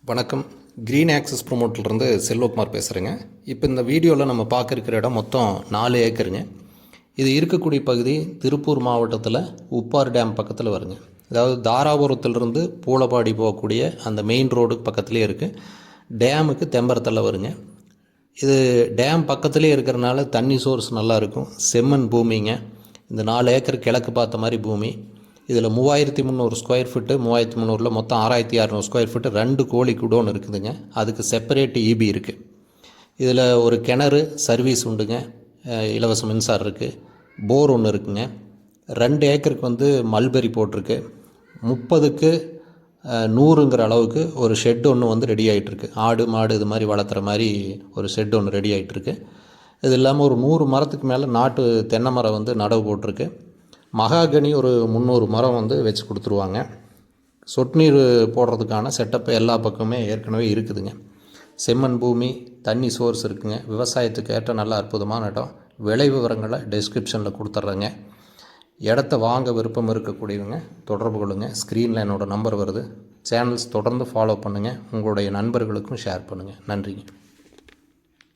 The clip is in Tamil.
வணக்கம். க்ரீன் ஆக்சஸ் ப்ரொமோட்டிலிருந்து செல்வகுமார் பேசுகிறேங்க. இப்போ இந்த வீடியோவில் நம்ம பார்க்க இருக்கிற இடம் மொத்தம் 4 ஏக்கருங்க. இது இருக்கக்கூடிய பகுதி திருப்பூர் மாவட்டத்தில் உப்பார் டேம் பக்கத்தில் வருங்க. அதாவது தாராபுரத்திலிருந்து பூளப்பாடி போகக்கூடிய அந்த மெயின் ரோடுக்கு பக்கத்துலேயே இருக்குது. டேமுக்கு தெம்பரத்தில் வருங்க. இது டேம் பக்கத்துலேயே இருக்கிறனால தண்ணி சோர்ஸ் நல்லாயிருக்கும். செம்மண் பூமிங்க. இந்த 4 ஏக்கர் கிழக்கு பார்த்த மாதிரி பூமி. இதில் 3300 ஸ்கொயர் ஃபீட்டு, 3300 மொத்தம் 6600 ஸ்கொயர் ஃபீட்டு 2 கோழி குடோன் இருக்குதுங்க. அதுக்கு செப்பரேட் ஈபி இருக்குது. இதில் ஒரு கிணறு சர்வீஸ் உண்டுங்க. இலவச மின்சாரம் இருக்குது. போர் ஒன்று இருக்குங்க. 2 ஏக்கருக்கு மல்பெரி போட்டிருக்கு. 30க்கு 100ங்கிற அளவுக்கு ஒரு ஷெட் ஒன்று ரெடி ஆகிட்டுருக்கு. ஆடு மாடு இது மாதிரி வளர்த்துற மாதிரி ஒரு ஷெட் ஒன்று ரெடி ஆகிட்டுருக்கு. இது இல்லாமல் ஒரு 100 மரத்துக்கு மேலே நாட்டு தென்னை மரம் நடவு போட்டிருக்கு. மகாகனி ஒரு 300 மரம் வச்சு கொடுத்துருவாங்க. சொட்டு நீர் போடுறதுக்கான செட்டப் எல்லா பக்கமே ஏற்கனவே இருக்குதுங்க. செம்மண் பூமி, தண்ணி சோர்ஸ் இருக்குங்க. விவசாயத்துக்கு ஏற்ற நல்ல அற்புதமான இடம். விலை விவரங்களை டிஸ்கிரிப்ஷனில் கொடுத்துட்றேங்க. இடத்த வாங்க விருப்பம் இருக்கக்கூடியவங்க தொடர்பு கொள்ளுங்க. ஸ்க்ரீனில் என்னோடய நம்பர் வருது. சேனல்ஸ் தொடர்ந்து ஃபாலோ பண்ணுங்கள். உங்களுடைய நண்பர்களுக்கும் ஷேர் பண்ணுங்கள். நன்றிங்க.